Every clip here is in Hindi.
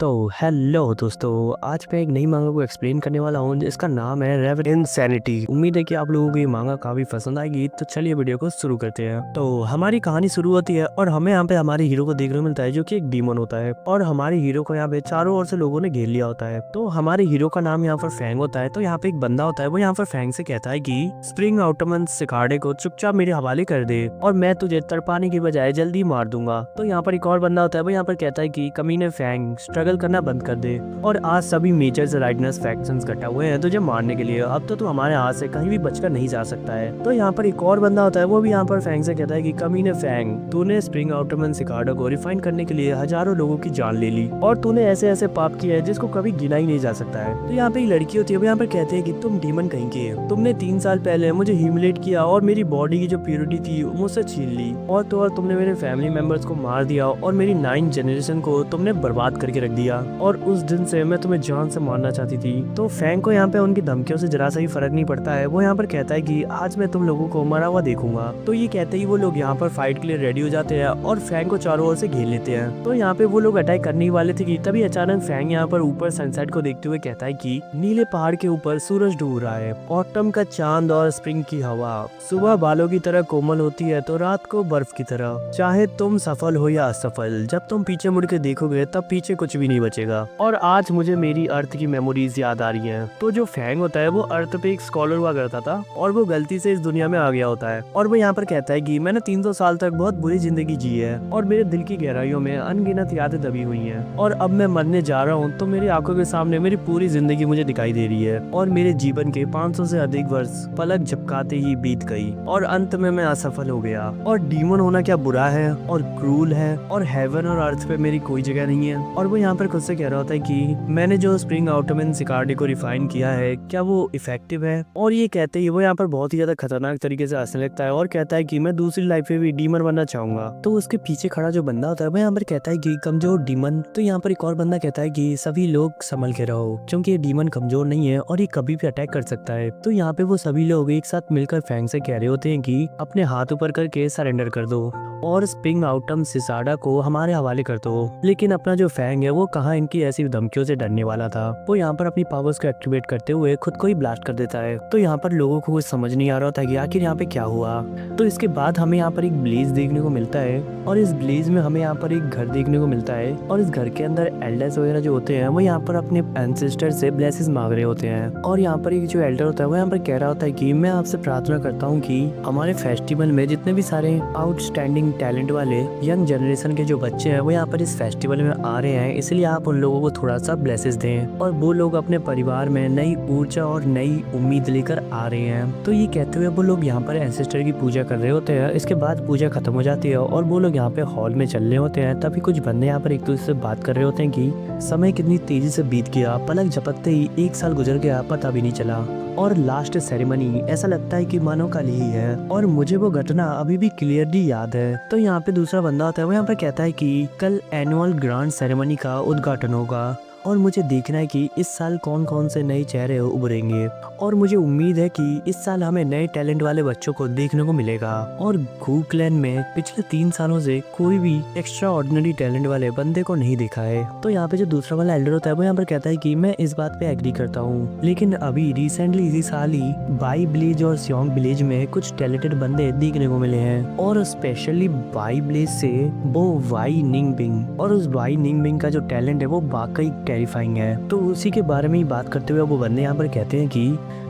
तो हेलो दोस्तों, आज मैं एक नई मांगा को एक्सप्लेन करने वाला हूँ जिसका नाम है रेविड इनसैनिटी। उम्मीद है कि आप लोगों को ये मांगा काफी पसंद आएगी। तो चलिए वीडियो को शुरू करते हैं। तो हमारी कहानी शुरू होती है और हमें यहाँ पे हमारे हीरो को देखने को मिलता है जो कि एक डीमन होता है और हमारे हीरो को यहाँ पे चारों ओर से लोगों ने घेर लिया होता है। तो हमारे हीरो का नाम यहाँ पर फैंग होता है। तो यहाँ पे एक बंदा होता है, वो यहाँ पर फैंग से कहता है कि स्प्रिंग आउटमन सिकार्डे को चुपचाप मेरे हवाले कर दे और मैं तुझे तड़पाने की बजाय जल्दी मार दूंगा। तो यहाँ पर एक और बंदा होता है, वो यहाँ पर कहता है कि कमीने फैंग स्ट्रगल करना बंद कर दे और आज सभी मेजर राइडनर्स फैक्शंस इकट्ठा हुए हैं तुझे मारने के लिए। अब तो तू हमारे हाथ से कहीं भी बचकर नहीं जा सकता है। तो यहाँ पर एक और बंदा होता है, वो भी यहाँ पर फैंग से कहता है कि कमीने फैंग, तूने स्प्रिंग आउटमन सिकार्डो को रिफाइन करने के लिए हजारों लोगों की जान ले ली और तूने ऐसे ऐसे पाप किए हैं जिसको कभी गिना ही नहीं जा सकता है। तो यहाँ पे एक लड़की होती है, वो यहाँ पर कहते हैं कि तुम डीमन कहीं के है, तुमने 3 साल पहले मुझे ह्यूमिलेट किया और मेरी बॉडी की जो प्योरिटी थी मुझसे छीन ली और तो और तुमने मेरे फैमिली मेंबर्स को मार दिया और मेरी 9 जनरेशन को तुमने बर्बाद करके रख दिया और उस दिन से मैं तुम्हें जान से मारना चाहती थी। तो फैंग को यहाँ पे उनकी धमकियों से जरा सा ही फर्क नहीं पड़ता है। वो यहाँ पर कहता है कि आज मैं तुम लोगों को मरा हुआ देखूंगा। तो ये कहते ही वो लोग यहाँ पर फाइट के लिए रेडी हो जाते हैं और फैंग को चारों ओर से घेर लेते हैं। तो यहाँ पे वो लोग अटैक करने ही वाले थे कि तभी अचानक फैंग यहाँ पर ऊपर सनसेट को देखते हुए कहता है कि नीले पहाड़ के ऊपर सूरज डूब रहा है, ऑटम का चांद और स्प्रिंग की हवा सुबह बालों की तरह कोमल होती है तो रात को बर्फ की तरह। चाहे तुम सफल हो या असफल, जब तुम पीछे मुड़ के देखोगे तब पीछे कुछ भी नहीं बचेगा। और आज मुझे मेरी अर्थ की मेमोरीज याद आ रही हैं। तो जो फैंग होता है वो अर्थ पे एक स्कॉलर हुआ करता था और वो गलती से इस दुनिया में आ गया होता है और वो यहाँ पर कहता है कि मैंने 300 साल तक बहुत बुरी जिंदगी जी है और मेरे दिल की गहराइयों में अनगिनत यादें दबी हुई हैं और अब मैं मरने जा रहा हूँ तो मेरी आंखों के सामने मेरी पूरी जिंदगी मुझे दिखाई दे रही है और मेरे जीवन के 500 से अधिक वर्ष पलक झपकाते ही बीत गई और अंत में मैं असफल हो गया। और डीमन होना क्या बुरा है और क्रूल है और हेवन और अर्थ पे मेरी कोई जगह नहीं है। और वो यहाँ पर खुद से कह रहा होता है कि मैंने जो स्प्रिंग आउटमन सिकार्डे को रिफाइन किया है क्या वो इफेक्टिव है। और ये कहते ही वो यहाँ पर बहुत ही ज्यादा खतरनाक तरीके से हंसने लगता है और कहता है कि मैं दूसरी लाइफ में भी डीमन बनना चाहूंगा। तो उसके पीछे खड़ा जो बंदा होता है वो यहाँ पर कहता है कि कमजोर डीमन। तो यहाँ पर एक और बंदा कहता है कि सभी लोग संभल के रहो क्योंकि ये डीमन कमजोर नहीं है और ये कभी भी अटैक कर सकता है। तो यहाँ पे वो सभी लोग एक साथ मिलकर फैंग से कह रहे होते हैं कि अपने हाथ ऊपर करके सरेंडर कर दो और स्प्रिंग आउटम सिसाडा को हमारे हवाले कर दो। लेकिन अपना जो फैंग है वो कहाँ इनकी ऐसी धमकियों से डरने वाला था। वो यहाँ पर अपनी पावर्स को एक्टिवेट करते हुए खुद को ही ब्लास्ट कर देता है। तो यहाँ पर लोगों को कुछ समझ नहीं आ रहा था कि आखिर यहाँ पे क्या हुआ। तो इसके बाद हमें यहाँ पर एक ब्लेज देखने को मिलता है और इस ब्लेज में हमें यहाँ पर एक घर देखने को मिलता है और इस घर के अंदर एल्डर्स वगैरह जो होते हैं वो यहाँ पर अपने एंसेस्टर से ब्लेसिंग्स मांग रहे होते हैं। और यहाँ पर एक जो एल्डर होता है वो यहाँ पर कह रहा होता है कि मैं आपसे प्रार्थना करता हूँ कि हमारे फेस्टिवल में जितने भी सारे आउटस्टैंडिंग टैलेंट वाले यंग जनरेशन के जो बच्चे हैं वो यहाँ पर इस फेस्टिवल में आ रहे हैं, इसलिए आप उन लोगों को थोड़ा सा ब्लेसेस दें और वो लोग अपने परिवार में नई ऊर्जा और नई उम्मीद लेकर आ रहे हैं। तो ये कहते हुए वो लोग यहाँ पर एंसेस्टर की पूजा कर रहे होते हैं। इसके बाद पूजा खत्म हो जाती है और वो लोग यहाँ पे हॉल में चल रहे होते हैं। तभी कुछ बंदे यहाँ पर एक दूसरे से बात कर रहे होते हैं कि समय कितनी तेजी से बीत गया, पलक झपकते ही 1 साल गुजर गया, पता भी नहीं चला। और लास्ट सेरेमनी ऐसा लगता है कि मानो कल ही है और मुझे वो घटना अभी भी क्लियरली याद है। तो यहाँ पे दूसरा बंदा होता है, वो यहाँ पे कहता है कि कल एनुअल ग्रांड सेरेमनी का उद्घाटन होगा और मुझे देखना है कि इस साल कौन कौन से नए चेहरे उभरेंगे और मुझे उम्मीद है कि इस साल हमें नए टैलेंट वाले बच्चों को देखने को मिलेगा। और घू क्लैन में पिछले 3 सालों से कोई भी एक्स्ट्रा ऑर्डिनरी टैलेंट वाले बंदे को नहीं देखा है। तो यहाँ पे जो दूसरा वाला एल्डर होता है वो यहाँ पर कहता है कि मैं इस बात पे एग्री करता हूँ, लेकिन अभी रिसेंटली इसी साल ही बाई ब्लेज और सियोंग विलेज में कुछ टैलेंटेड बंदे देखने को मिले हैं और स्पेशली बाई ब्लेज से वो वाई निंगबिंग। और उस वाई निंगबिंग का जो टैलेंट है वो वाकई टेरिफाइंग है। तो उसी के बारे में ही बात करते हुए वो बंदे यहाँ पर कहते हैं कि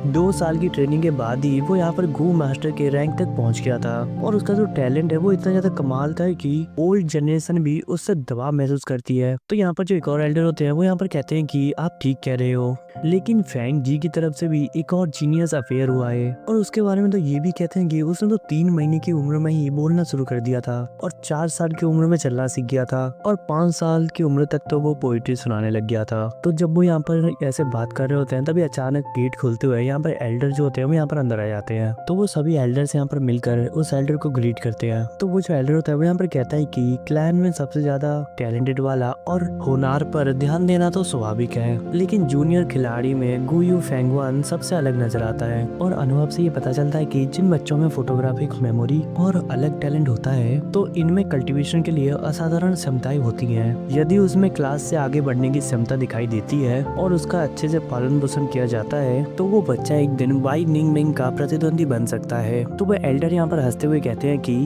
2 साल की ट्रेनिंग के बाद ही वो यहाँ पर गू मास्टर के रैंक तक पहुंच गया था और उसका जो टैलेंट है वो इतना ज्यादा कमाल था कि ओल्ड जनरेशन भी उससे दबाव महसूस करती है। तो यहाँ पर जो एक और एल्डर होते हैं वो यहाँ पर कहते हैं कि आप ठीक कह रहे हो, लेकिन फैंग जी की तरफ से भी एक और जीनियस अफेयर हुआ है और उसके बारे में तो ये भी कहते हैं कि उसने तो 3 महीने की उम्र में ही बोलना शुरू कर दिया था और 4 साल की उम्र में चलना सीख गया था और 5 साल की उम्र तक तो वो पोइट्री सुनाने लग गया था। तो जब वो यहाँ पर ऐसे बात कर रहे होते हैं तभी अचानक गेट खुलते हुए यहाँ पर एल्डर जो होते हैं वो यहाँ पर अंदर आ जाते हैं। तो वो सभी एल्डर्स यहाँ पर मिलकर उस एल्डर को ग्रीट करते हैं। तो वो जो एल्डर होता है वो यहाँ पर कहता है कि क्लैन में सबसे ज्यादा टैलेंटेड वाला और होनार पर ध्यान देना तो स्वाभाविक है, लेकिन जूनियर खिलाड़ी में गुयू फेंगवान सबसे अलग नजर आता है। और अनुभव से ये पता चलता है कि जिन बच्चों में फोटोग्राफिक मेमोरी और अलग टैलेंट होता है तो इनमें कल्टीवेशन के लिए असाधारण क्षमताएं होती हैं। यदि उसमें क्लास से आगे बढ़ने की क्षमता दिखाई देती है और उसका अच्छे से पालन पोषण किया जाता है तो वो बच्चा एक दिन वाई निंग मिंग का प्रतिद्वंदी बन सकता है। तो वो एल्डर यहाँ पर हंसते हुए कहते हैं कि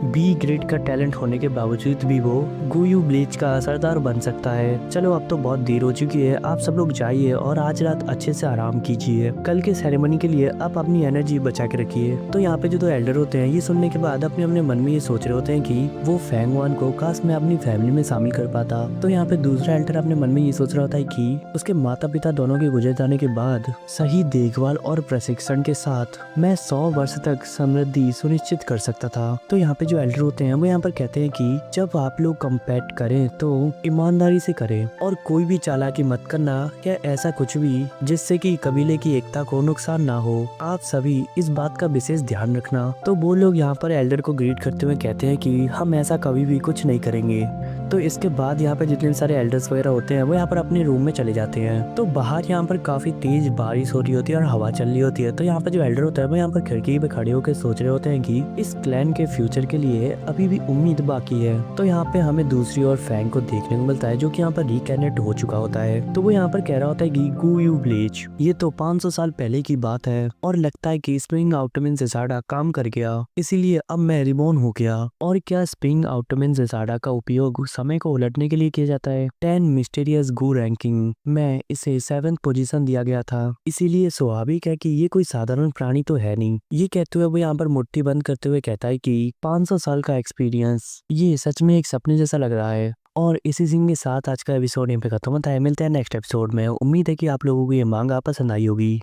बी ग्रेड का टैलेंट होने के बावजूद भी वो गुयू ब्लीच का सरदार बन सकता है। चलो अब तो बहुत देर हो चुकी है, आप सब लोग जाइए और आज रात अच्छे से आराम कीजिए। कल के सेरेमनी के लिए आप अपनी एनर्जी बचा के रखिए। तो यहाँ पे जो दो एल्डर होते हैं ये सुनने के बाद अपने अपने मन में ये सोच रहे होते हैं कि वो फेंगवान को काश मैं अपनी फैमिली में शामिल कर पाता। तो यहाँ पे दूसरा एल्डर अपने मन में ये सोच रहा होता है कि उसके माता पिता दोनों के गुजर जाने के बाद सही देखभाल और प्रशिक्षण के साथ मैं 100 वर्ष तक समृद्धि सुनिश्चित कर सकता था। तो यहाँ पे जो एल्डर होते हैं वो यहाँ पर कहते हैं कि जब आप लोग कंपैट करें तो ईमानदारी से करें और कोई भी चालाकी मत करना या ऐसा कुछ भी जिससे कि कबीले की एकता को नुकसान ना हो। आप सभी इस बात का विशेष ध्यान रखना। तो वो लोग यहाँ पर एल्डर को ग्रीट करते हुए कहते हैं कि हम ऐसा कभी भी कुछ नहीं करेंगे। तो इसके बाद यहाँ पे जितने सारे एल्डर्स वगैरह होते हैं वो यहाँ पर अपने रूम में चले जाते हैं। तो बाहर यहाँ पर काफी तेज बारिश हो रही होती है और हवा चल रही होती है। तो यहाँ पर जो एल्डर होता है वो यहाँ पर खिड़की पे खड़े होकर सोच रहे होते हैं कि इस क्लैन के फ्यूचर के लिए अभी भी उम्मीद बाकी है। तो यहाँ पे हमें दूसरी ओर फैंग को देखने को मिलता है जो कि यहाँ पर रिकैनेट हो चुका होता है। तो वो यहाँ पर कह रहा होता है कि गुयू ब्लीच ये तो 500 साल पहले की बात है और लगता है कि स्प्रिंग आउटमिन जेसाडा काम कर गया, इसीलिए अब मैं रिबॉर्न हो गया। और क्या स्प्रिंग आउटमिन जेसाडा का उपयोग समय को उलटने के लिए किया जाता है? 10 मिस्टीरियस गू रैंकिंग में इसे 7th पोजीशन दिया गया था, इसीलिए स्वाभाविक है कि ये कोई साधारण प्राणी तो है नहीं। ये कहते हुए वो यहाँ पर मुट्ठी बंद करते हुए कहता है कि 500 साल का एक्सपीरियंस ये सच में एक सपने जैसा लग रहा है। और इसी सीन के साथ आज का एपिसोड यहाँ पे खत्म होता है। मिलते हैं नेक्स्ट एपिसोड में। उम्मीद है कि आप लोगों को ये मांगा पसंद आई होगी।